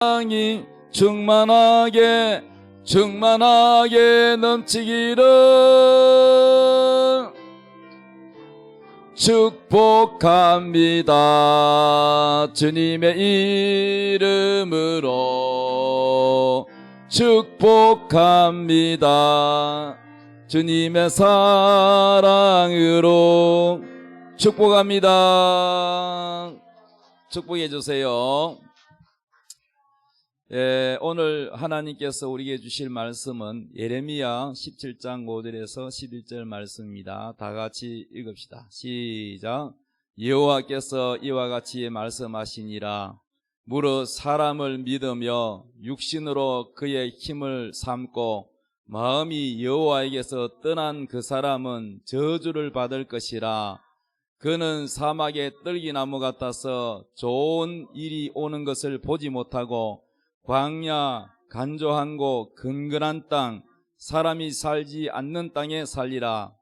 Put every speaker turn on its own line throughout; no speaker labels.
땅이 충만하게 넘치기를 축복합니다. 주님의 이름으로 축복합니다. 주님의 사랑으로 축복합니다. 축복해 주세요. 오늘 하나님께서 우리에게 주실 말씀은 예레미야 17장 5절에서 11절 말씀입니다. 다 같이 읽읍시다. 시작. 여호와께서 이와 같이 말씀하시니라. 무릇 사람을 믿으며 육신으로 그의 힘을 삼고 마음이 여호와에게서 떠난 그 사람은 저주를 받을 것이라. 그는 사막의 떨기나무 같아서 좋은 일이 오는 것을 보지 못하고 광야, 간조한 곳, 근근한 땅, 사람이 살지 않는 땅에 살리라.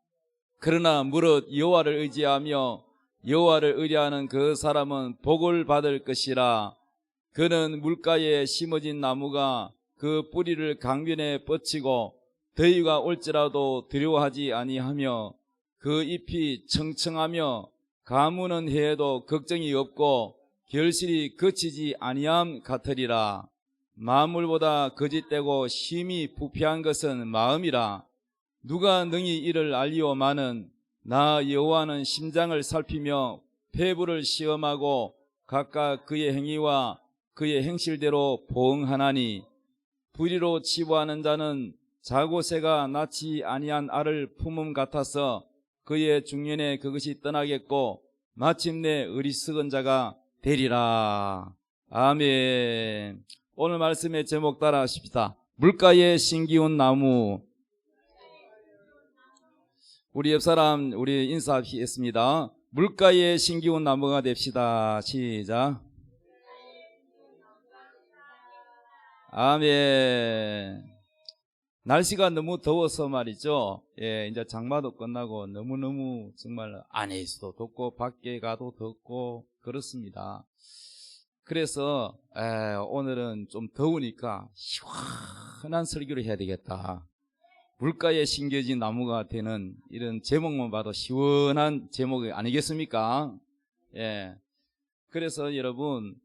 그러나 무릇 여호와를 의지하며 여호와를 의뢰하는 그 사람은 복을 받을 것이라. 그는 물가에 심어진 나무가 그 뿌리를 강변에 뻗치고 더위가 올지라도 두려워하지 아니하며 그 잎이 청청하며 가무는 해에도 걱정이 없고 결실이 그치지 아니함 같으리라. 만물보다 거짓되고 심히 부패한 것은 마음이라. 누가 능히 이를 알리오마는 나 여호와는 심장을 살피며 폐부를 시험하고 각각 그의 행위와 그의 행실대로 보응하나니. 불의로 치부하는 자는 자고새가 낳지 아니한 알을 품음 같아서 그의 중년에 그것이 떠나겠고 마침내 어리석은 자가 되리라. 아멘. 오늘 말씀의 제목 따라 하십시다. 물가에 심기운 나무. 우리 옆사람 우리 인사하겠습니다. 물가에 심기운 나무가 됩시다. 시작. 아멘. 날씨가 너무 더워서 말이죠. 이제 장마도 끝나고 너무너무 정말 안에 있어도 덥고 밖에 가도 덥고 그렇습니다. 그래서 오늘은 좀 더우니까 시원한 설교를 해야 되겠다. 물가에 심겨진 나무가 되는 이런 제목만 봐도 시원한 제목이 아니겠습니까? 그래서 여러분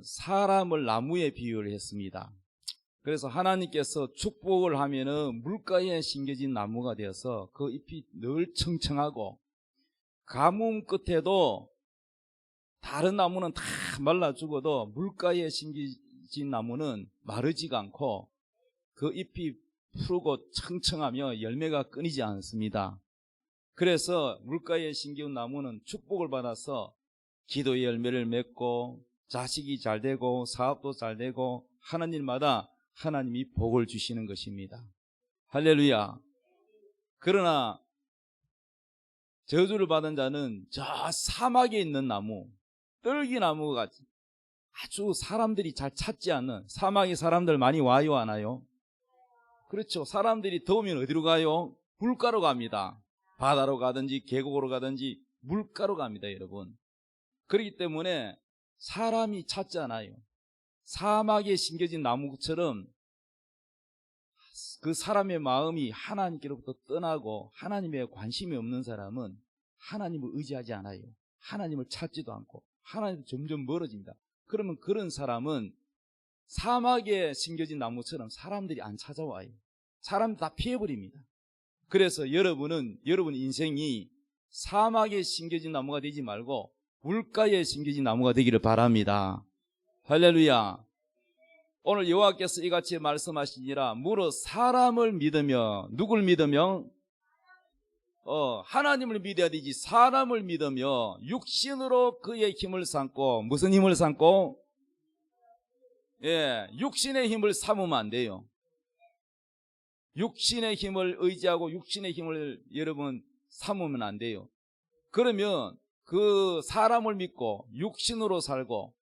사람을 나무에 비유를 했습니다. 그래서 하나님께서 축복을 하면은 물가에 심겨진 나무가 되어서 그 잎이 늘 청청하고 가뭄 끝에도 다른 나무는 다 말라 죽어도 물가에 심겨진 나무는 마르지가 않고 그 잎이 푸르고 청청하며 열매가 끊이지 않습니다. 그래서 물가에 심겨진 나무는 축복을 받아서 기도의 열매를 맺고 자식이 잘 되고 사업도 잘 되고 하는 일마다 하나님이 복을 주시는 것입니다. 할렐루야. 그러나 저주를 받은 자는 저 사막에 있는 나무, 떨기나무가 아주 사람들이 잘 찾지 않는, 사막에 사람들 많이 와요 안 와요? 그렇죠. 사람들이 더우면 어디로 가요? 물가로 갑니다. 바다로 가든지 계곡으로 가든지 물가로 갑니다, 여러분. 그렇기 때문에 사람이 찾지 않아요. 사막에 심겨진 나무처럼 그 사람의 마음이 하나님께로부터 떠나고 하나님에 관심이 없는 사람은 하나님을 의지하지 않아요. 하나님을 찾지도 않고 하나님도 점점 멀어집니다. 그러면 그런 사람은 사막에 심겨진 나무처럼 사람들이 안 찾아와요. 사람 다 피해버립니다. 그래서 여러분 인생이 사막에 심겨진 나무가 되지 말고 물가에 심겨진 나무가 되기를 바랍니다. 할렐루야. 오늘 여호와께서 이같이 말씀하시니라. 무릇 사람을 믿으며, 누굴 믿으며? 하나님을 믿어야 되지. 사람을 믿으며 육신으로 그의 힘을 삼고. 무슨 힘을 삼고? 육신의 힘을 삼으면 안 돼요. 육신의 힘을 의지하고 육신의 힘을 여러분 삼으면 안 돼요. 그러면 그 사람을 믿고 육신으로 살고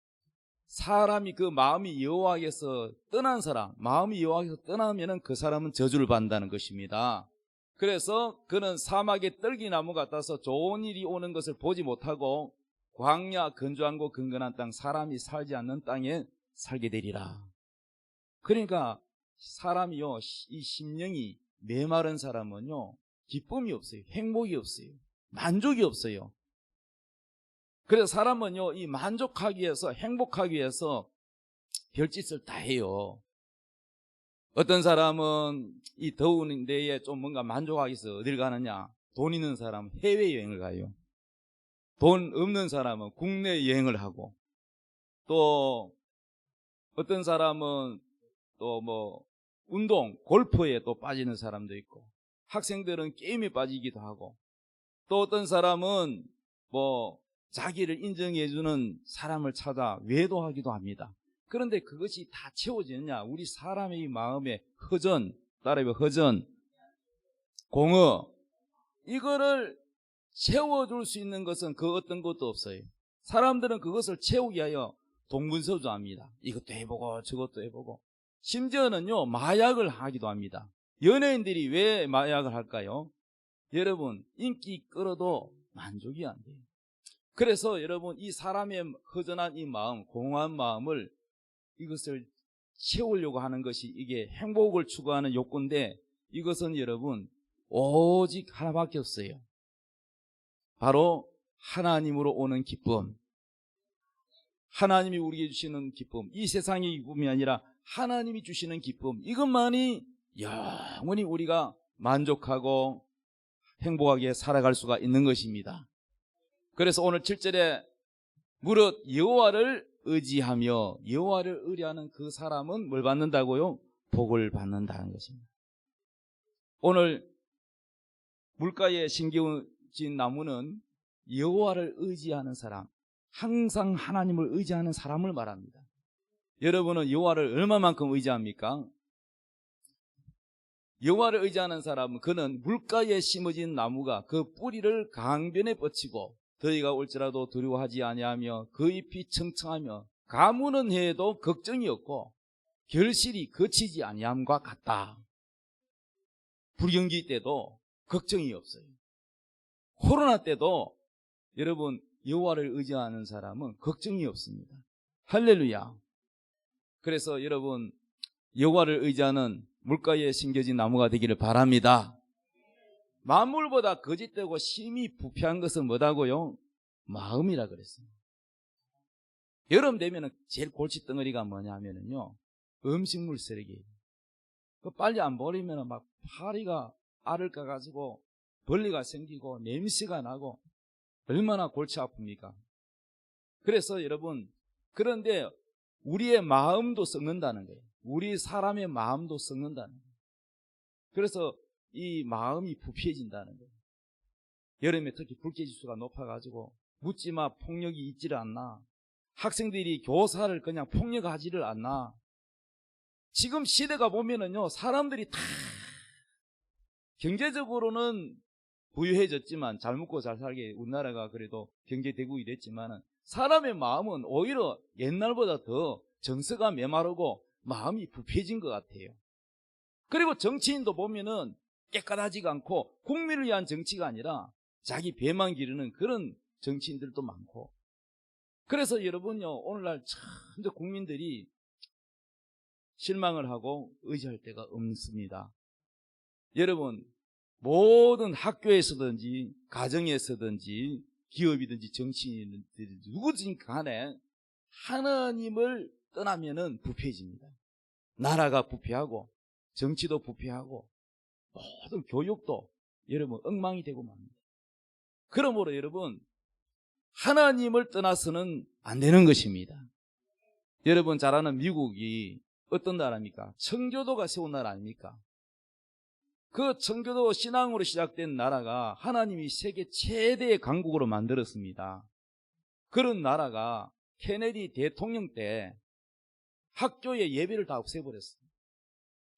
사람이 그 마음이 여호와에게서 떠난 사람, 마음이 여호와에게서 떠나면은 그 사람은 저주를 받는다는 것입니다. 그래서 그는 사막의 떨기나무 같아서 좋은 일이 오는 것을 보지 못하고 광야, 건조한 곳, 근근한 땅, 사람이 살지 않는 땅에 살게 되리라. 그러니까 사람이요, 이 심령이 메마른 사람은요, 기쁨이 없어요. 행복이 없어요. 만족이 없어요. 그래서 사람은요, 이 만족하기 위해서, 행복하기 위해서 별짓을 다 해요. 어떤 사람은 이 더운 데에 좀 뭔가 만족하기 위해서 어딜 가느냐? 돈 있는 사람은 해외여행을 가요. 돈 없는 사람은 국내 여행을 하고, 또 어떤 사람은 또 뭐 운동, 골프에 또 빠지는 사람도 있고, 학생들은 게임에 빠지기도 하고, 또 어떤 사람은 뭐 자기를 인정해주는 사람을 찾아 외도하기도 합니다. 그런데 그것이 다 채워지느냐? 우리 사람의 마음의 허전, 따라해봐, 허전, 공허, 이거를 채워줄 수 있는 것은 그 어떤 것도 없어요. 사람들은 그것을 채우기 위하여 동분서주합니다. 이것도 해보고 저것도 해보고, 심지어는요 마약을 하기도 합니다. 연예인들이 왜 마약을 할까요? 여러분, 인기 끌어도 만족이 안 돼요. 그래서 여러분, 이 사람의 허전한 이 마음, 공허한 마음을, 이것을 채우려고 하는 것이 이게 행복을 추구하는 욕구인데, 이것은 여러분 오직 하나밖에 없어요. 바로 하나님으로 오는 기쁨. 하나님이 우리에게 주시는 기쁨, 이 세상의 기쁨이 아니라 하나님이 주시는 기쁨, 이것만이 영원히 우리가 만족하고 행복하게 살아갈 수가 있는 것입니다. 그래서 오늘 7절에 무릇 여호와를 의지하며, 여호와를 의뢰하는 그 사람은 뭘 받는다고요? 복을 받는다는 것입니다. 오늘 물가에 심겨진 나무는 여호와를 의지하는 사람, 항상 하나님을 의지하는 사람을 말합니다. 여러분은 여호와를 얼마만큼 의지합니까? 여호와를 의지하는 사람은, 그는 물가에 심어진 나무가 그 뿌리를 강변에 뻗치고 더위가 올지라도 두려워하지 아니하며 그 잎이 청청하며 가무는 해에도 걱정이 없고 결실이 거치지 아니함과 같다. 불경기 때도 걱정이 없어요. 코로나 때도 여러분, 여호와를 의지하는 사람은 걱정이 없습니다. 할렐루야. 그래서 여러분, 여호와를 의지하는 물가에 심겨진 나무가 되기를 바랍니다. 만물보다 거짓되고 심히 부패한 것은 뭐다고요? 마음이라 그랬습니다. 여름 되면 제일 골칫덩어리가 뭐냐면요, 음식물 쓰레기. 빨리 안 버리면 막 파리가 알을 까가지고 벌레가 생기고 냄새가 나고 얼마나 골치 아픕니까? 그래서 여러분, 그런데 우리의 마음도 썩는다는 거예요. 우리 사람의 마음도 썩는다는 거예요. 그래서 이 마음이 부패해진다는 거예요. 여름에 특히 불쾌지수가 높아가지고 묻지마 폭력이 있지를 않나, 학생들이 교사를 그냥 폭력하지를 않나. 지금 시대가 보면은요, 사람들이 다 경제적으로는 부유해졌지만, 잘 먹고 잘 살게 우리나라가 그래도 경제대국이 됐지만, 사람의 마음은 오히려 옛날보다 더 정서가 메마르고 마음이 부패해진 것 같아요. 그리고 정치인도 보면은 깨끗하지가 않고, 국민을 위한 정치가 아니라 자기 배만 기르는 그런 정치인들도 많고. 그래서 여러분요, 오늘날 참 국민들이 실망을 하고 의지할 데가 없습니다. 여러분, 모든 학교에서든지 가정에서든지 기업이든지 정치인이든지 누구든지 간에 하나님을 떠나면은 부패해집니다. 나라가 부패하고 정치도 부패하고 모든 교육도 여러분 엉망이 되고 맙니다. 그러므로 여러분, 하나님을 떠나서는 안 되는 것입니다. 여러분 잘 아는 미국이 어떤 나라입니까? 청교도가 세운 나라 아닙니까? 그 청교도 신앙으로 시작된 나라가 하나님이 세계 최대의 강국으로 만들었습니다. 그런 나라가 케네디 대통령 때 학교에 예배를 다 없애버렸어요.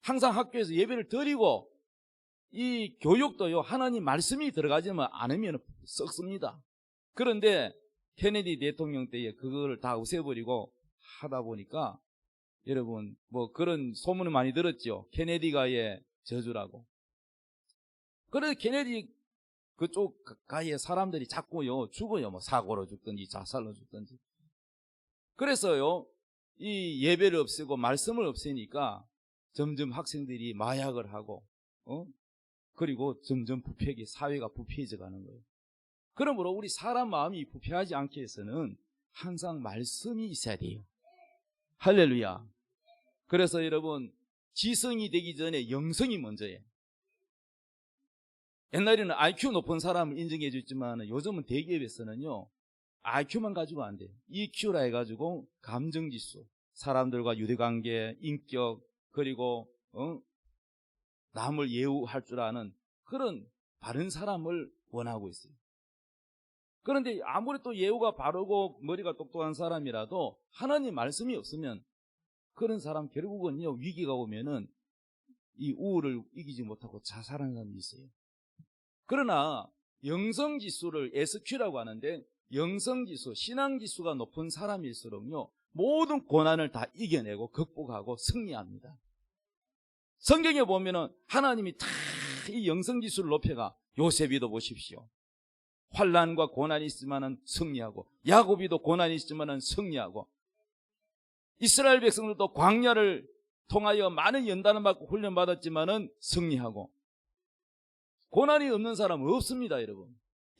항상 학교에서 예배를 드리고, 이 교육도요, 하나님 말씀이 들어가지 않으면 썩습니다. 그런데 케네디 대통령 때에 그거를 다 없애버리고 하다 보니까, 여러분 뭐 그런 소문을 많이 들었죠. 케네디가의 저주라고. 그래서 케네디 그쪽 가에 사람들이 자꾸요 죽어요. 뭐 사고로 죽든지 자살로 죽든지. 그래서요, 이 예배를 없애고 말씀을 없애니까 점점 학생들이 마약을 하고, 그리고 점점 사회가 부패해져 가는 거예요. 그러므로 우리 사람 마음이 부패하지 않게 해서는 항상 말씀이 있어야 돼요. 할렐루야. 그래서 여러분, 지성이 되기 전에 영성이 먼저예요. 옛날에는 IQ 높은 사람을 인정해 줬지만 요즘은 대기업에서는요, IQ만 가지고 안 돼요. EQ라 해가지고 감정지수, 사람들과 유대관계, 인격, 그리고 남을 예우할 줄 아는 그런 바른 사람을 원하고 있어요. 그런데 아무리 또 예우가 바르고 머리가 똑똑한 사람이라도 하나님 말씀이 없으면 그런 사람 결국은요, 위기가 오면은 이 우울을 이기지 못하고 자살하는 사람이 있어요. 그러나 영성지수를 SQ라고 하는데, 영성지수, 신앙지수가 높은 사람일수록요, 모든 고난을 다 이겨내고 극복하고 승리합니다. 성경에 보면은 하나님이 다 이 영성지수를 높여가, 요셉이도 보십시오. 환난과 고난이 있으면은 승리하고, 야곱이도 고난이 있으면은 승리하고, 이스라엘 백성들도 광야를 통하여 많은 연단을 받고 훈련받았지만은 승리하고, 고난이 없는 사람은 없습니다, 여러분.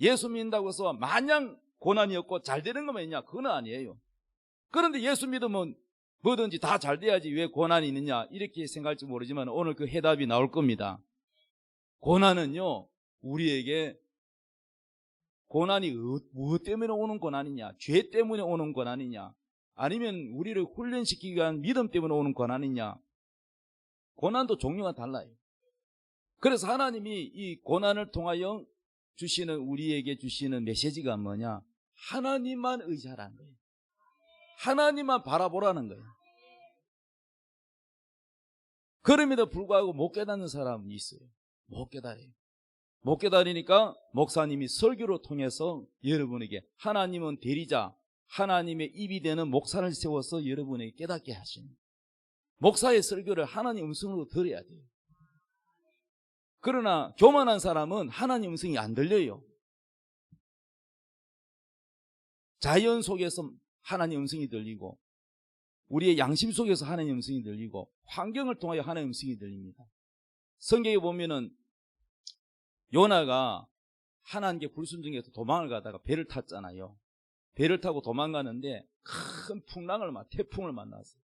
예수 믿는다고 해서 마냥 고난이 없고 잘 되는 것만 있냐? 그건 아니에요. 그런데 예수 믿으면 뭐든지 다 잘 돼야지 왜 고난이 있느냐? 이렇게 생각할지 모르지만 오늘 그 해답이 나올 겁니다. 고난은요, 우리에게 고난이 무엇 때문에 오는 고난이냐? 죄 때문에 오는 고난이냐? 아니면 우리를 훈련시키기 위한 믿음 때문에 오는 고난이냐? 고난도 종류가 달라요. 그래서 하나님이 이 고난을 통하여 우리에게 주시는 메시지가 뭐냐? 하나님만 의지하라는 거예요. 하나님만 바라보라는 거예요. 그럼에도 불구하고 못 깨닫는 사람이 있어요. 못 깨달아요. 못 깨달으니까 목사님이 설교를 통해서 여러분에게, 하나님은 대리자, 하나님의 입이 되는 목사를 세워서 여러분에게 깨닫게 하시는, 목사의 설교를 하나님 음성으로 들어야 돼요. 그러나 교만한 사람은 하나님 음성이 안 들려요. 자연 속에서 하나님 음성이 들리고, 우리의 양심 속에서 하나님 음성이 들리고, 환경을 통하여 하나님 음성이 들립니다. 성경에 보면은 요나가 하나님께 불순종해서 도망을 가다가 배를 탔잖아요. 배를 타고 도망가는데 큰 태풍을 만났어요.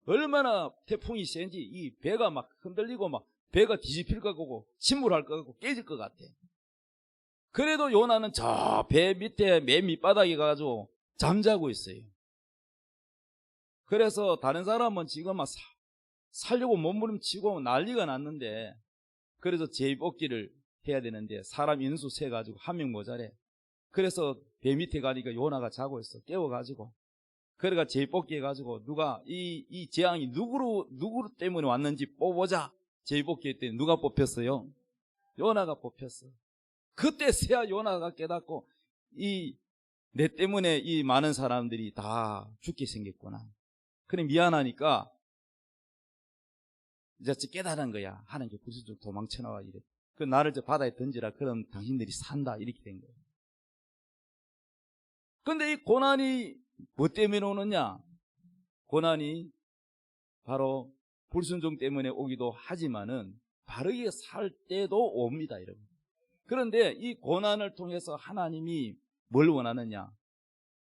얼마나 태풍이 센지 이 배가 막 흔들리고 막 배가 뒤집힐 것 같고 침몰할 것 같고 깨질 것 같아. 그래도 요나는 저 배 밑에 맨 밑바닥에 가가지고 잠자고 있어요. 그래서 다른 사람은 지금 막 살려고 몸부림치고 난리가 났는데, 그래서 제비뽑기를 해야 되는데 사람 인수 세가지고 한 명 모자래. 그래서 배 밑에 가니까 요나가 자고 있어. 깨워가지고, 그래가 제비뽑기 해가지고 누가 이 재앙이 누구 때문에 왔는지 뽑보자. 제비뽑기 했더니 누가 뽑혔어요? 요나가 뽑혔어. 그때서야 요나가 깨닫고, 내 때문에 이 많은 사람들이 다 죽게 생겼구나. 그래 미안하니까 이제 깨달은 거야. 하나님께 불순종 도망쳐 나와 이래. 그 나를 저 바다에 던지라. 그럼 당신들이 산다. 이렇게 된 거예요. 근데 이 고난이 뭐 때문에 오느냐? 고난이 바로 불순종 때문에 오기도 하지만은 바르게 살 때도 옵니다, 여러분. 그런데 이 고난을 통해서 하나님이 뭘 원하느냐?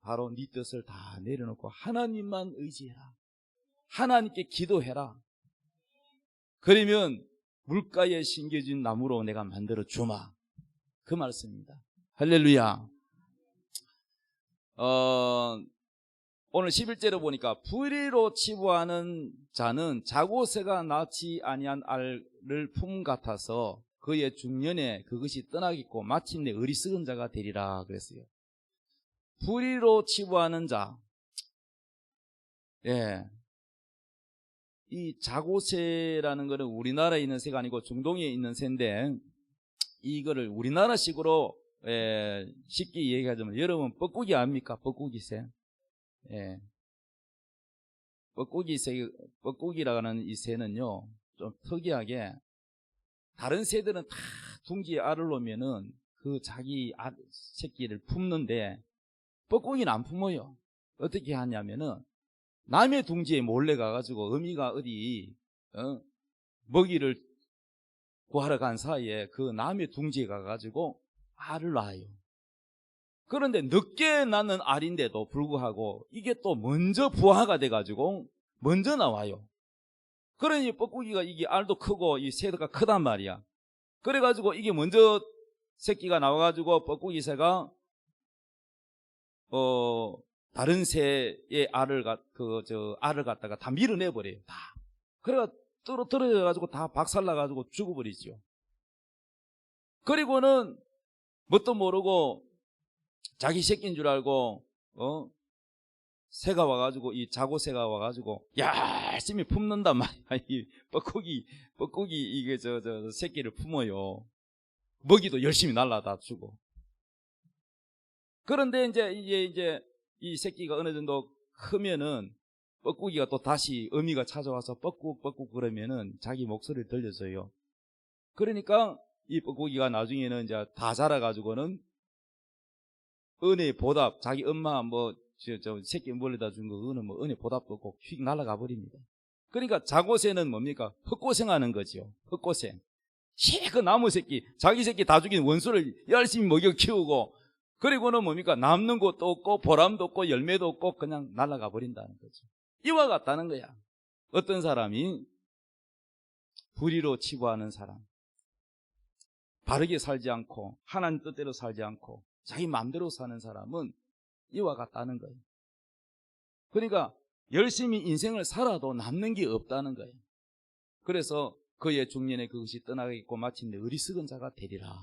바로 네 뜻을 다 내려놓고 하나님만 의지해라. 하나님께 기도해라. 그러면 물가에 심겨진 나무로 내가 만들어 주마. 그 말씀입니다. 할렐루야. 오늘 11절에 보니까 불의로 치부하는 자는 자고새가 낳지 아니한 알을 품 같아서 그의 중년에 그것이 떠나겠고 마침내 어리석은 자가 되리라 그랬어요. 불의로 치부하는 자. 예. 이 자고새라는 것은 우리나라에 있는 새가 아니고 중동에 있는 새인데, 이거를 우리나라식으로 쉽게 얘기하자면, 여러분 뻐꾸기 압니까? 뻐꾸기 새. 예. 뻐꾸기라는 이 새는요, 좀 특이하게 다른 새들은 다 둥지에 알을 놓으면은 그 자기 새끼를 품는데 뻐꾸기는 안 품어요. 어떻게 하냐면은 남의 둥지에 몰래 가가지고 어미가 어디 먹이를 구하러 간 사이에 그 남의 둥지에 가가지고 알을 낳아요. 그런데 늦게 낳는 알인데도 불구하고 이게 또 먼저 부화가 돼가지고 먼저 나와요. 그러니 뻐꾸기가 이게 알도 크고 이 새가 크단 말이야. 그래가지고 이게 먼저 새끼가 나와가지고 뻐꾸기 새가 다른 새의 알을 갖다가 다 밀어내버려요. 다. 그래가 떨어져가지고 다 박살나가지고 죽어버리죠. 그리고는 뭣도 모르고 자기 새끼인 줄 알고 새가 와가지고 이 자고새가 와가지고 열심히 품는단 말이야. 이 뻐꾸기 이게 저 새끼를 품어요. 먹이도 열심히 날라다 주고. 그런데 이제 이 새끼가 어느 정도 크면은 뻐꾸기가 또 다시 어미가 찾아와서 뻐꾹 그러면은 자기 목소리를 들려줘요. 그러니까 이 뻐꾸기가 나중에는 이제 다 자라가지고는 은혜 보답, 자기 엄마 저 새끼 멀리다 준 거 그거는 은혜 보답도 없고 휙 날아가 버립니다. 그러니까 자고새는 뭡니까? 헛고생하는 거죠. 헛고생. 그 나무 새끼, 자기 새끼 다 죽인 원수를 열심히 먹여 키우고, 그리고는 뭡니까? 남는 것도 없고 보람도 없고 열매도 없고 그냥 날아가 버린다는 거죠. 이와 같다는 거야. 어떤 사람이 불의로 치부하는 사람, 바르게 살지 않고 하나님 뜻대로 살지 않고 자기 마음대로 사는 사람은 이와 같다는 거예요. 그러니까 열심히 인생을 살아도 남는 게 없다는 거예요. 그래서 그의 중년에 그것이 떠나겠고 마침내 어리석은 자가 되리라.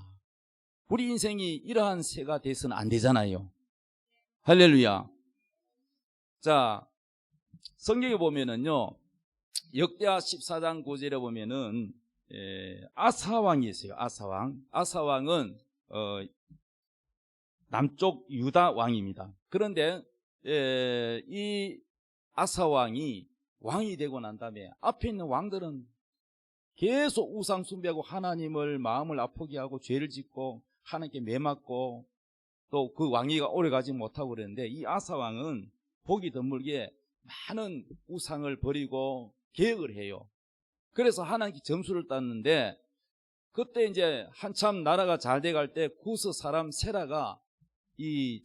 우리 인생이 이러한 새가 돼서는 안 되잖아요. 할렐루야. 자, 성경에 보면은요, 역대하 14장 9절에 보면은 아사왕이 있어요. 아사왕은 남쪽 유다 왕입니다. 그런데 이 아사왕이 왕이 되고 난 다음에 앞에 있는 왕들은 계속 우상 숭배하고 하나님을 마음을 아프게 하고 죄를 짓고 하나님께 매맞고 또 그 왕위가 오래가지 못하고 그랬는데, 이 아사왕은 보기 드물게 많은 우상을 버리고 개혁을 해요. 그래서 하나님께 점수를 땄는데, 그때 이제 한참 나라가 잘 돼갈 때 구스 사람 세라가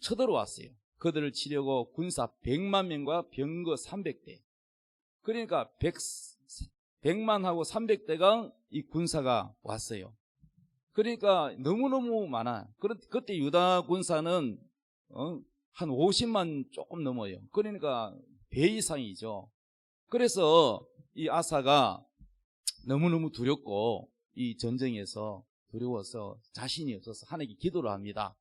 쳐들어왔어요. 그들을 치려고 군사 100만 명과 병거 300대. 그러니까 100만하고 300대가 이 군사가 왔어요. 그러니까 너무너무 많아. 그때 유다 군사는 한 50만 조금 넘어요. 그러니까 배 이상이죠. 그래서 이 아사가 너무너무 두렵고 이 전쟁에서 두려워서 자신이 없어서 하나님께 기도를 합니다.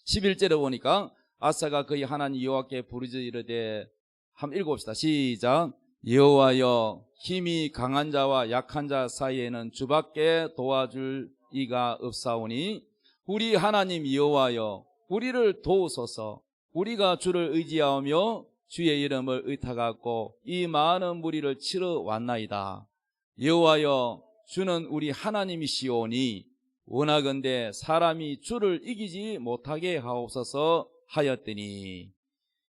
11절에 보니까 아사가 그의 하나님 여호와께 부르짖어 이르되, 한번 읽어봅시다. 시작. 여호와여, 힘이 강한 자와 약한 자 사이에는 주밖에 도와줄 이가 없사오니 우리 하나님 여호와여, 우리를 도우소서. 우리가 주를 의지하며 주의 이름을 의탁하고 이 많은 무리를 치러 왔나이다. 여호와여, 주는 우리 하나님이시오니 원하건대 사람이 주를 이기지 못하게 하옵소서 하였더니,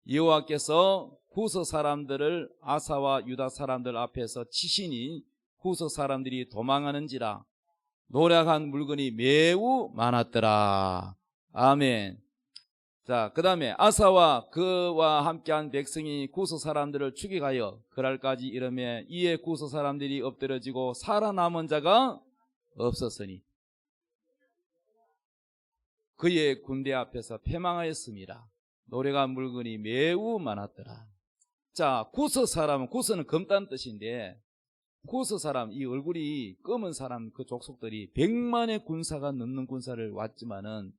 여호와께서 구스 사람들을 아사와 유다 사람들 앞에서 치시니 구스 사람들이 도망하는지라 노략한 물건이 매우 많았더라. 아멘. 자, 그 다음에 아사와 그와 함께한 백성이 구스 사람들을 추격하여 그날까지 이르매 이에 구스 사람들이 엎드러지고 살아남은 자가 없었으니 그의 군대 앞에서 패망하였습니다. 노래가 물건이 매우 많았더라. 자, 구스 사람은, 구스는 검다는 뜻인데, 구스 사람, 이 얼굴이 검은 사람 그 족속들이 100만의 군사가 넘는 군사를 왔지만은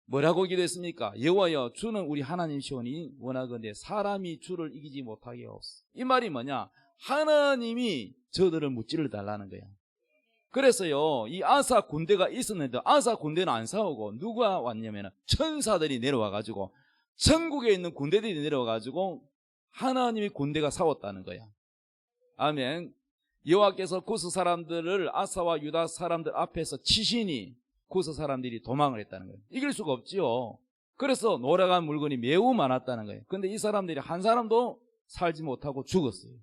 뭐라고 기도했습니까? 여호와여, 주는 우리 하나님이시오니 원하건대 사람이 주를 이기지 못하게 하옵소서. 이 말이 뭐냐? 하나님이 저들을 무찌르 달라는 거야. 그래서요, 이 아사 군대가 있었는데 아사 군대는 안 싸우고 누가 왔냐면 천사들이 내려와가지고, 천국에 있는 군대들이 내려와가지고 하나님의 군대가 싸웠다는 거야. 아멘. 여호와께서 구스 사람들을 아사와 유다 사람들 앞에서 치시니 구스 사람들이 도망을 했다는 거예요. 이길 수가 없지요. 그래서 노략한 물건이 매우 많았다는 거예요. 근데 이 사람들이 한 사람도 살지 못하고 죽었어요.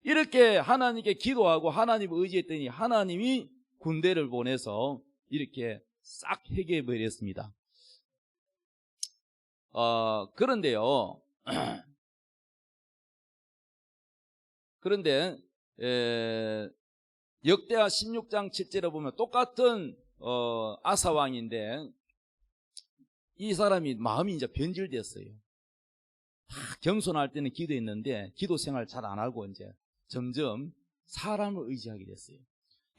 이렇게 하나님께 기도하고 하나님을 의지했더니 하나님이 군대를 보내서 이렇게 싹 해결해 버렸습니다. 그런데요. 그런데 역대하 16장 7절에 보면 똑같은 아사 왕인데 이 사람이 마음이 이제 변질됐어요. 겸손할 때는 기도했는데 기도 생활 잘 안 하고 이제 점점 사람을 의지하게 됐어요.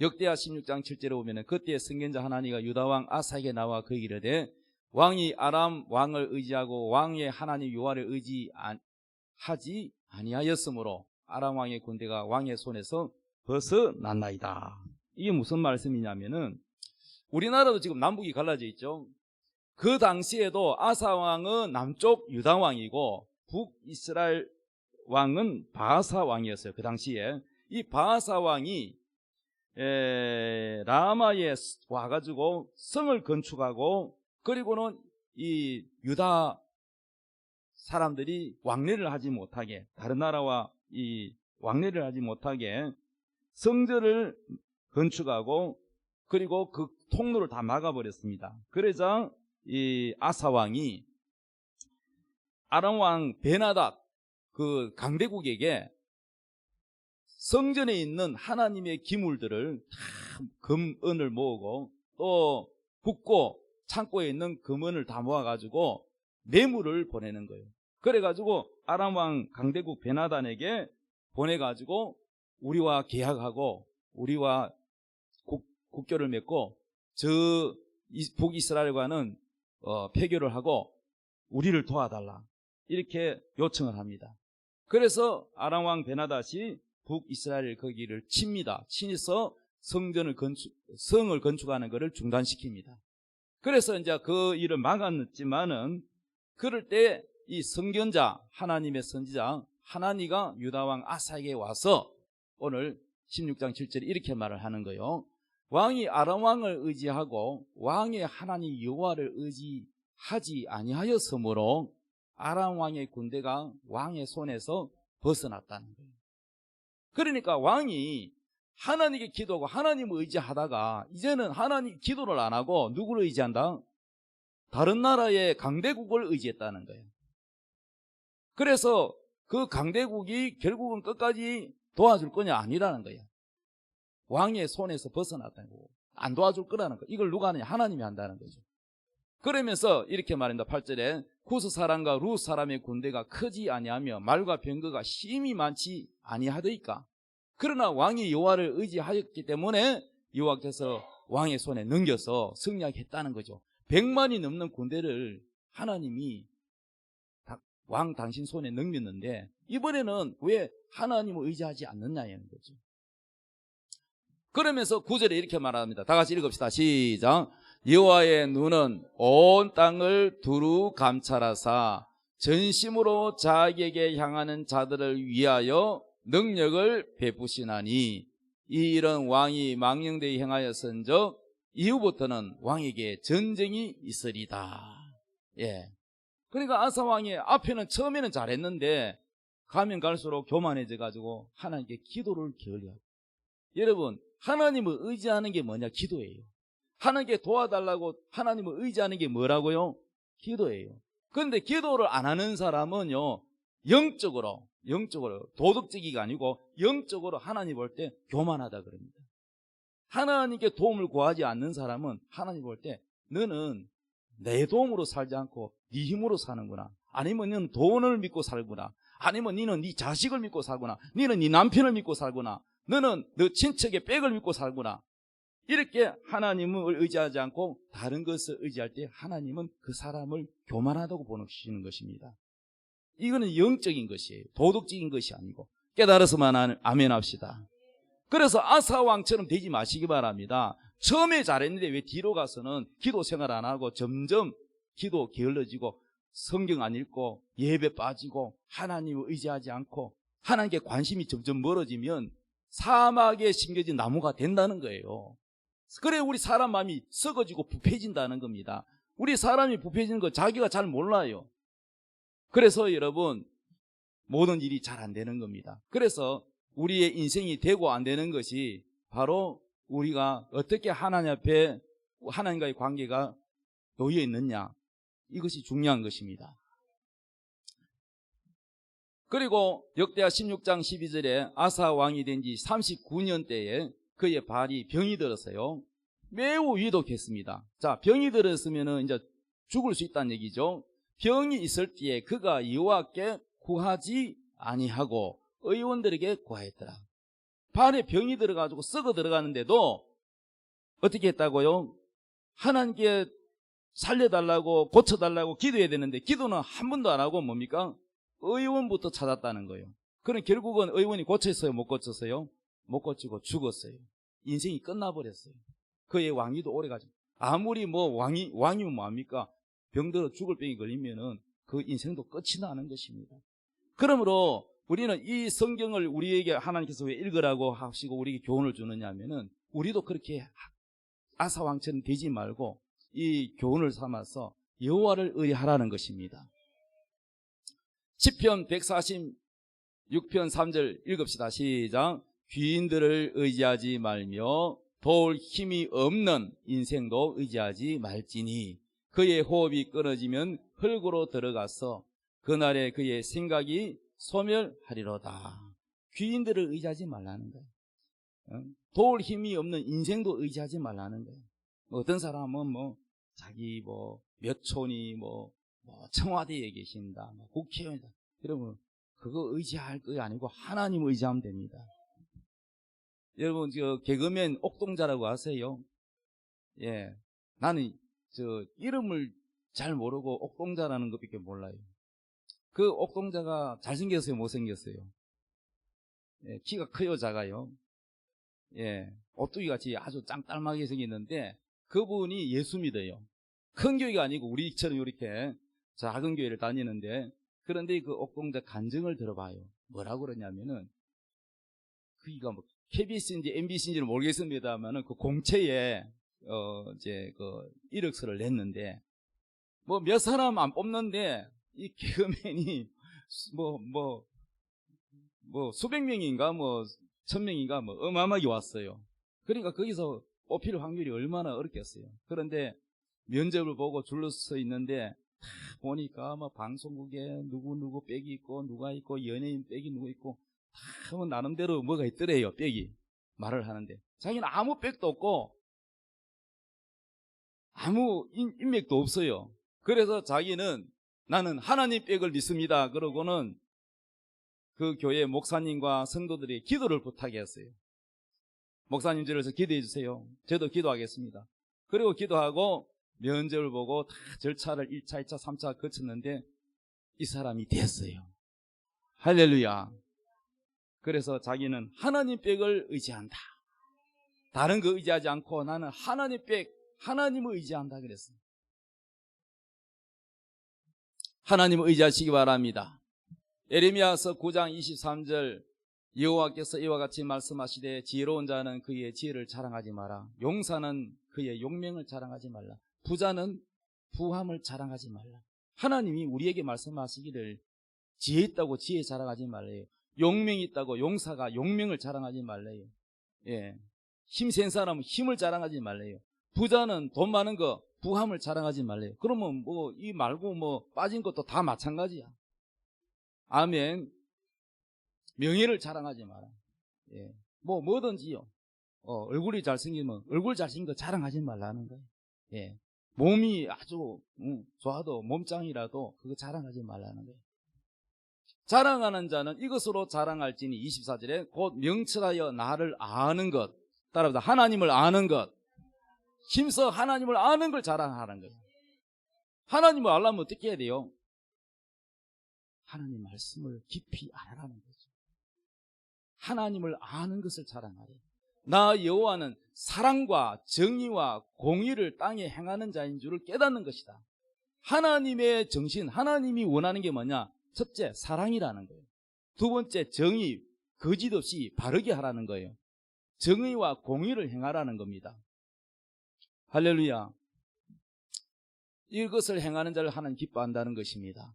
역대하 16장 7절에 보면은 그때 선견자 하나니가 유다 왕 아사에게 나와 그에게 이르되 왕이 아람 왕을 의지하고 왕의 하나님 여호와를 의지하지 아니하였으므로 아람 왕의 군대가 왕의 손에서 벗어났나이다. 이게 무슨 말씀이냐면은 우리나라도 지금 남북이 갈라져 있죠. 그 당시에도 아사 왕은 남쪽 유다 왕이고 북이스라엘 왕은 바하사 왕이었어요. 그 당시에 이 바하사 왕이 라마에 와가지고 성을 건축하고 그리고는 이 유다 사람들이 왕래를 하지 못하게 다른 나라와 이 왕래를 하지 못하게 성전을 건축하고 그리고 그 통로를 다 막아버렸습니다. 그러자 이 아사 왕이 아람 왕 베나닷 그 강대국에게 성전에 있는 하나님의 기물들을 다 금은을 모으고 또 국고 창고에 있는 금은을 다 모아가지고 뇌물을 보내는 거예요. 그래가지고 아람 왕 강대국 베나단에게 보내가지고 우리와 계약하고 우리와 국교를 맺고 저 북이스라엘과는 폐교를 하고 우리를 도와달라 이렇게 요청을 합니다. 그래서 아람 왕 베나닷이 북이스라엘 거기를 칩니다. 치서 성을 건축하는 것을 중단시킵니다. 그래서 이제 그 일을 막았지만은 그럴 때 이 선견자 하나님의 선지자 하나니가 유다 왕 아사에게 와서 오늘 16장 7절에 이렇게 말을 하는 거예요. 왕이 아람 왕을 의지하고 왕의 하나님 여호와를 의지하지 아니하였으므로 아람 왕의 군대가 왕의 손에서 벗어났다는 거예요. 그러니까 왕이 하나님께 기도하고 하나님을 의지하다가 이제는 하나님 기도를 안 하고 누구를 의지한다? 다른 나라의 강대국을 의지했다는 거예요. 그래서 그 강대국이 결국은 끝까지 도와줄 거냐? 아니라는 거예요. 왕의 손에서 벗어났다는 거고 안 도와줄 거라는 거. 이걸 누가 하느냐? 하나님이 한다는 거죠. 그러면서 이렇게 말합니다. 8절에 구스 사람과 루 사람의 군대가 크지 아니하며 말과 병거가 심히 많지 아니하더이까. 그러나 왕이 여호와를 의지하였기 때문에 여호와께서 왕의 손에 넘겨서 승리하겠다는 거죠. 100만이 넘는 군대를 하나님이 왕 당신 손에 넘겼는데 이번에는 왜 하나님을 의지하지 않느냐는 거죠. 그러면서 9절에 이렇게 말합니다. 다 같이 읽읍시다. 시작. 여호와의 눈은 온 땅을 두루 감찰하사 전심으로 자기에게 향하는 자들을 위하여 능력을 베푸시나니 이 일은 왕이 망령되이 행하였은즉 이후부터는 왕에게 전쟁이 있으리다. 예. 그러니까 아사 왕이 앞에는 처음에는 잘했는데 가면 갈수록 교만해져 가지고 하나님께 기도를 게을리하고. 여러분, 하나님을 의지하는 게 뭐냐? 기도예요. 하나님께 도와달라고 하나님을 의지하는 게 뭐라고요? 기도예요. 그런데 기도를 안 하는 사람은요, 영적으로 도덕적이가 아니고 영적으로 하나님 볼 때 교만하다 그럽니다. 하나님께 도움을 구하지 않는 사람은 하나님 볼 때 너는 내 도움으로 살지 않고 네 힘으로 사는구나. 아니면 너는 돈을 믿고 살구나. 아니면 너는 네 자식을 믿고 살구나. 너는 네 남편을 믿고 살구나. 너는 너 친척의 백을 믿고 살구나. 이렇게 하나님을 의지하지 않고 다른 것을 의지할 때 하나님은 그 사람을 교만하다고 보시는 것입니다. 이거는 영적인 것이에요. 도덕적인 것이 아니고. 깨달아서만 아멘 합시다. 그래서 아사 왕처럼 되지 마시기 바랍니다. 처음에 잘했는데 왜 뒤로 가서는 기도 생활 안 하고 점점 기도 게을러지고 성경 안 읽고 예배 빠지고 하나님을 의지하지 않고 하나님께 관심이 점점 멀어지면 사막에 심겨진 나무가 된다는 거예요. 그래 우리 사람 마음이 썩어지고 부패진다는 겁니다. 우리 사람이 부패지는 거 자기가 잘 몰라요. 그래서 여러분, 모든 일이 잘 안 되는 겁니다. 그래서 우리의 인생이 되고 안 되는 것이 바로 우리가 어떻게 하나님 앞에 하나님과의 관계가 놓여 있느냐, 이것이 중요한 것입니다. 그리고 역대하 16장 12절에 아사 왕이 된 지 39년 때에 그의 발이 병이 들었어요. 매우 위독했습니다. 자, 병이 들었으면 이제 죽을 수 있다는 얘기죠. 병이 있을 때에 그가 여호와께 구하지 아니하고 의원들에게 구하였더라. 발에 병이 들어가지고 썩어 들어가는데도 어떻게 했다고요? 하나님께 살려달라고 고쳐달라고 기도해야 되는데 기도는 한 번도 안 하고 뭡니까? 의원부터 찾았다는 거예요. 그럼 결국은 의원이 고쳤어요? 못 고쳤어요? 못 고치고 죽었어요. 인생이 끝나버렸어요. 그의 왕위도 오래가죠. 아무리 뭐 왕이면 뭐합니까? 병들어 죽을 병이 걸리면은 그 인생도 끝이 나는 것입니다. 그러므로 우리는 이 성경을 우리에게 하나님께서 왜 읽으라고 하시고 우리에게 교훈을 주느냐 하면은 우리도 그렇게 아사 왕처럼 되지 말고 이 교훈을 삼아서 여호와를 의뢰하라는 것입니다. 시편 146편 3절 읽읍시다. 시작. 귀인들을 의지하지 말며 도울 힘이 없는 인생도 의지하지 말지니 그의 호흡이 끊어지면 흙으로 들어가서 그날에 그의 생각이 소멸하리로다. 귀인들을 의지하지 말라는 거예요. 도울 힘이 없는 인생도 의지하지 말라는 거예요. 어떤 사람은 뭐 자기 뭐 몇 촌이 뭐 청와대에 계신다, 뭐 국회의원이다. 여러분 그거 의지할 거 아니고 하나님 의지하면 됩니다. 여러분 저 개그맨 옥동자라고 아세요? 예, 나는 저 이름을 잘 모르고 옥동자라는 것밖에 몰라요. 그 옥동자가 잘생겼어요, 못생겼어요? 예, 키가 커요, 작아요? 예, 오뚜기 같이 아주 짱딸하게 생겼는데 그분이 예수 믿어요. 큰 교회가 아니고 우리처럼 이렇게 작은 교회를 다니는데, 그런데 그 옥동자 간증을 들어봐요. 뭐라고 그러냐면은 그니까 뭐 KBS인지 MBC인지는 모르겠습니다만은 그 공채에 이제 그 이력서를 냈는데 뭐 몇 사람 안 뽑는데 이 개그맨이 뭐 수백 명인가 뭐 1000명인가 뭐 어마어마하게 왔어요. 그러니까 거기서 뽑힐 확률이 얼마나 어렵겠어요. 그런데 면접을 보고 줄로 서 있는데 보니까 뭐 방송국에 누구 빽이 있고 누가 있고 연예인 빽이 누구 있고 다 뭐 나름대로 뭐가 있더래요. 빽이 말을 하는데 자기는 아무 빽도 없고 아무 인맥도 없어요. 그래서 자기는 나는 하나님 빽을 믿습니다. 그러고는 그 교회 목사님과 성도들이 기도를 부탁했어요. 목사님 저를 기도해 주세요. 저도 기도하겠습니다. 그리고 기도하고 면접을 보고 다 절차를 1차, 2차, 3차 거쳤는데 이 사람이 됐어요. 할렐루야. 그래서 자기는 하나님 빽을 의지한다. 다른 거 의지하지 않고 나는 하나님 빽, 하나님을 의지한다 그랬어요. 하나님을 의지하시기 바랍니다. 예레미야서 9장 23절 여호와께서 이와 같이 말씀하시되 지혜로운 자는 그의 지혜를 자랑하지 마라. 용사는 그의 용명을 자랑하지 말라. 부자는 부함을 자랑하지 말라. 하나님이 우리에게 말씀하시기를 지혜 있다고 지혜 자랑하지 말래요. 용명이 있다고 용사가 용명을 자랑하지 말래요. 예. 힘센 사람은 힘을 자랑하지 말래요. 부자는 돈 많은 거 부함을 자랑하지 말래요. 그러면 뭐 이 말고 뭐 빠진 것도 다 마찬가지야. 아멘. 명예를 자랑하지 마라. 예. 뭐든지요. 얼굴이 잘생기면 얼굴 잘생긴 거 자랑하지 말라는 거예요. 예. 몸이 아주 좋아도 몸짱이라도 그거 자랑하지 말라는 거예요. 자랑하는 자는 이것으로 자랑할지니 24절에 곧 명철하여 나를 아는 것, 따라서 하나님을 아는 것, 힘써 하나님을 아는 걸 자랑하는 거예요. 하나님을 알려면 어떻게 해야 돼요? 하나님 말씀을 깊이 알아라는 거죠. 하나님을 아는 것을 자랑하래. 나 여호와는 사랑과 정의와 공의를 땅에 행하는 자인 줄을 깨닫는 것이다. 하나님의 정신, 하나님이 원하는 게 뭐냐? 첫째, 사랑이라는 거예요. 두 번째, 정의, 거짓 없이 바르게 하라는 거예요. 정의와 공의를 행하라는 겁니다. 할렐루야. 이것을 행하는 자를 하나님 기뻐한다는 것입니다.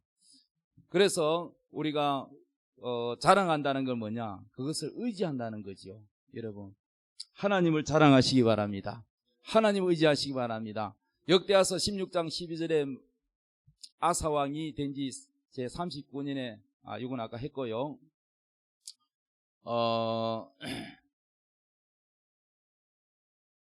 그래서 우리가 자랑한다는 건 뭐냐? 그것을 의지한다는 거죠. 여러분, 하나님을 자랑하시기 바랍니다. 하나님을 의지하시기 바랍니다. 역대하서 16장 12절에 아사왕이 된 지 제 39년에 이건 아까 했고요.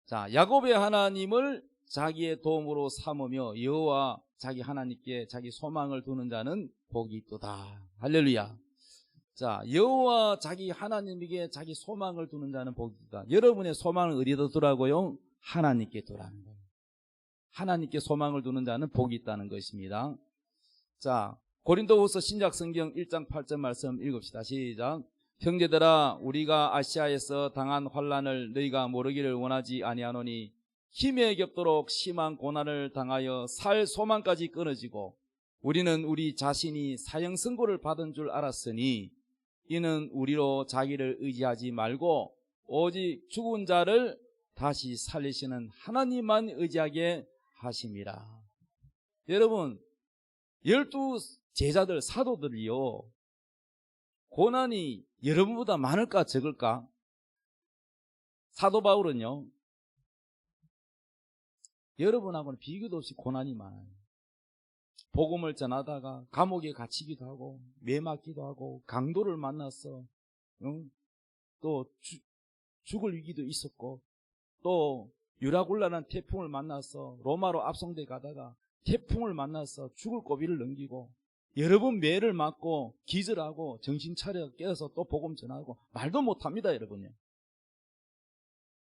자, 야곱의 하나님을 자기의 도움으로 삼으며 여호와 자기 하나님께 자기 소망을 두는 자는 복이 있도다. 할렐루야. 자, 여호와 자기 하나님에게 자기 소망을 두는 자는 복이 있다. 여러분의 소망을 어디다 두라고요? 하나님께 두라는 거예요. 하나님께 소망을 두는 자는 복이 있다는 것입니다. 자, 고린도후서 신약성경 1장 8절 말씀 읽읍시다. 시작. 형제들아, 우리가 아시아에서 당한 환난을 너희가 모르기를 원하지 아니하노니 힘에 겹도록 심한 고난을 당하여 살 소망까지 끊어지고 우리는 우리 자신이 사형 선고를 받은 줄 알았으니 이는 우리로 자기를 의지하지 말고 오직 죽은 자를 다시 살리시는 하나님만 의지하게 하심이라. 여러분, 12 제자들 사도들이요, 고난이 여러분보다 많을까 적을까? 사도 바울은요, 여러분하고는 비교도 없이 고난이 많아요. 복음을 전하다가 감옥에 갇히기도 하고 매 맞기도 하고 강도를 만났어. 또 죽을 위기도 있었고 또 유라굴라는 태풍을 만나서 로마로 압송돼 가다가 태풍을 만나서 죽을 고비를 넘기고 여러 번 매를 맞고 기절하고 정신 차려 깨어서 또 복음 전하고 말도 못합니다, 여러분요.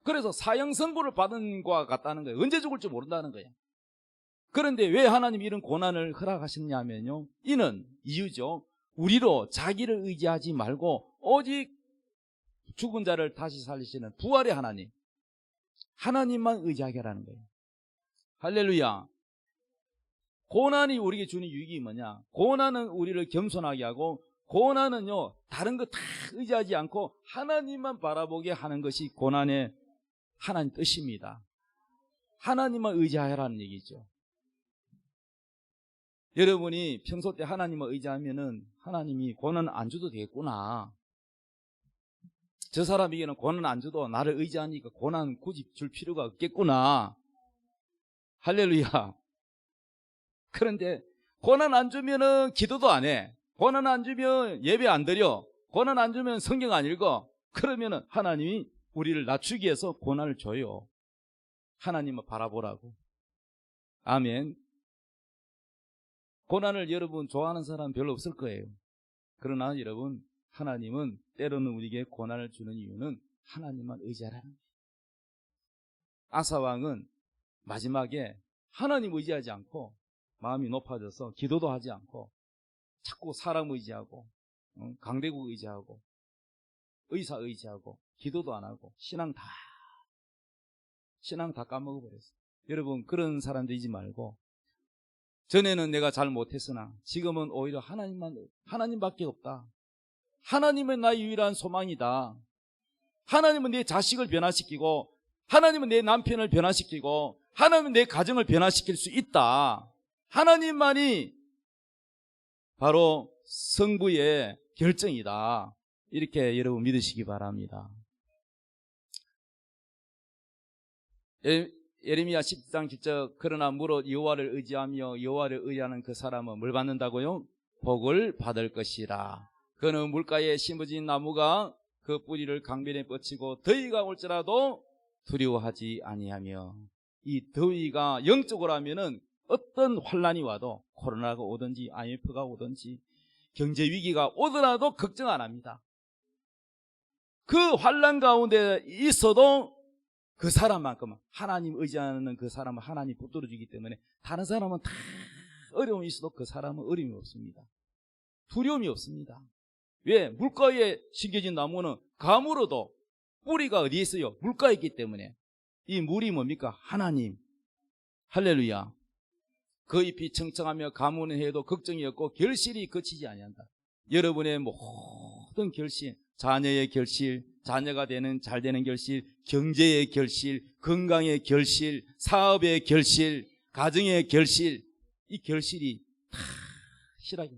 그래서 사형 선고를 받은 것과 같다는 거예요. 언제 죽을지 모른다는 거예요. 그런데 왜 하나님이 이런 고난을 허락하셨냐면요, 이는 이유죠. 우리로 자기를 의지하지 말고 오직 죽은 자를 다시 살리시는 부활의 하나님, 하나님만 의지하게 하라는 거예요. 할렐루야. 고난이 우리에게 주는 유익이 뭐냐? 고난은 우리를 겸손하게 하고, 고난은요, 다른 거 다 의지하지 않고 하나님만 바라보게 하는 것이 고난의 하나님 뜻입니다. 하나님만 의지하라는 얘기죠. 여러분이 평소 때 하나님을 의지하면은 하나님이 고난 안 줘도 되겠구나. 저 사람에게는 고난 안 줘도 나를 의지하니까 고난 굳이 줄 필요가 없겠구나. 할렐루야. 그런데 고난 안 주면은 기도도 안 해. 고난 안 주면 예배 안 드려. 고난 안 주면 성경 안 읽어. 그러면은 하나님이 우리를 낮추기 위해서 고난을 줘요. 하나님을 바라보라고. 아멘. 고난을 여러분 좋아하는 사람 별로 없을 거예요. 그러나 여러분, 하나님은 때로는 우리에게 고난을 주는 이유는 하나님만 의지하라는 거예요. 아사왕은 마지막에 하나님 의지하지 않고 마음이 높아져서 기도도 하지 않고 자꾸 사람 의지하고 강대국 의지하고 의사 의지하고 기도도 안 하고 신앙 다 까먹어버렸어요. 여러분, 그런 사람들이지 말고, 전에는 내가 잘 못했으나 지금은 오히려 하나님밖에 없다. 하나님은 나의 유일한 소망이다. 하나님은 내 자식을 변화시키고, 하나님은 내 남편을 변화시키고, 하나님은 내 가정을 변화시킬 수 있다. 하나님만이 바로 성부의 결정이다. 이렇게 여러분 믿으시기 바랍니다. 예레미야 10장 10절, 그러나 무릇 여호와를 의지하며 여호와를 의지하는 그 사람은 뭘 받는다고요? 복을 받을 것이라. 그는 물가에 심어진 나무가 그 뿌리를 강변에 뻗치고 더위가 올지라도 두려워하지 아니하며. 이 더위가 영적으로 하면은 어떤 환난이 와도, 코로나가 오든지 IMF가 오든지 경제 위기가 오더라도 걱정 안 합니다. 그 환난 가운데 있어도 그 사람만큼은, 하나님 의지하는 그 사람은 하나님 붙들어주기 때문에 다른 사람은 다 어려움이 있어도 그 사람은 어려움이 없습니다. 두려움이 없습니다. 왜? 물가에 심겨진 나무는 가물어도 뿌리가 어디에 있어요? 물가에 있기 때문에. 이 물이 뭡니까? 하나님. 할렐루야. 그 잎이 청청하며 가무는 해도 걱정이 없고 결실이 그치지 아니한다. 여러분의 모든 결실, 자녀의 결실, 자녀가 되는 잘 되는 결실, 경제의 결실, 건강의 결실, 사업의 결실, 가정의 결실, 이 결실이 다 실하게.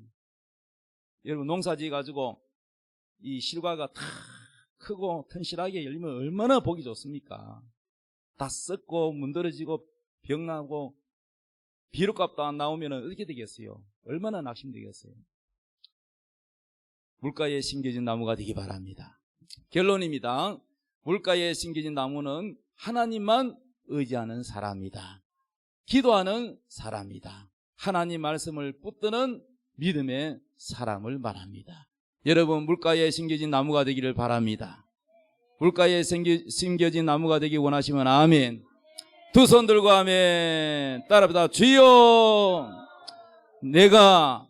여러분 농사지어 가지고 이 실과가 다 크고 튼실하게 열리면 얼마나 보기 좋습니까? 다 썩고 문드러지고 병나고 비료값도 안 나오면 어떻게 되겠어요? 얼마나 낙심되겠어요? 물가에 심겨진 나무가 되기 바랍니다. 결론입니다. 물가에 심겨진 나무는 하나님만 의지하는 사람이다. 기도하는 사람이다. 하나님 말씀을 붙드는 믿음의 사람을 말합니다. 여러분, 물가에 심겨진 나무가 되기를 바랍니다. 물가에 심겨진 나무가 되기 원하시면 아멘. 두 손 들고 아멘. 따라합니다. 주여, 내가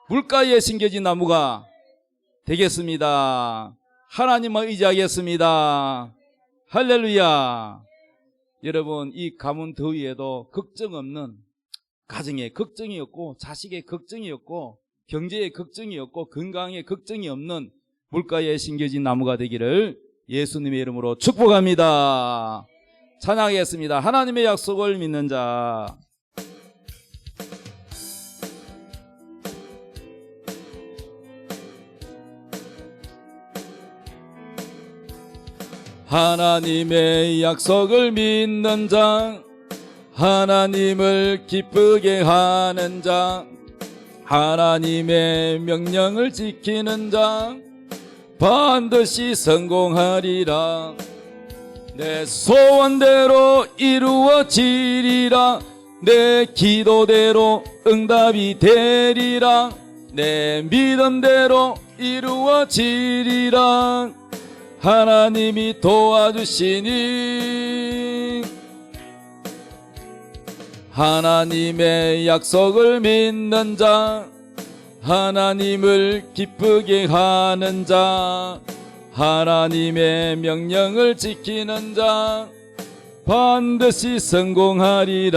물가에 심겨진 나무가 되겠습니다. 하나님을 의지하겠습니다. 할렐루야. 여러분, 이 가뭄 더위에도 걱정 없는, 가정에 걱정이 없고 자식의 걱정이 없고 경제에 걱정이 없고 건강에 걱정이 없는 물가에 심겨진 나무가 되기를 예수님의 이름으로 축복합니다. 찬양하겠습니다. 하나님의 약속을 믿는 자. 하나님의 약속을 믿는 자, 하나님을 기쁘게 하는 자, 하나님의 명령을 지키는 자 반드시 성공하리라. 내 소원대로 이루어지리라. 내 기도대로 응답이 되리라. 내 믿음대로 이루어지리라. 하나님이 도와주시니 하나님의 약속을 믿는 자, 하나님을 기쁘게 하는 자, 하나님의 명령을 지키는 자 반드시 성공하리라.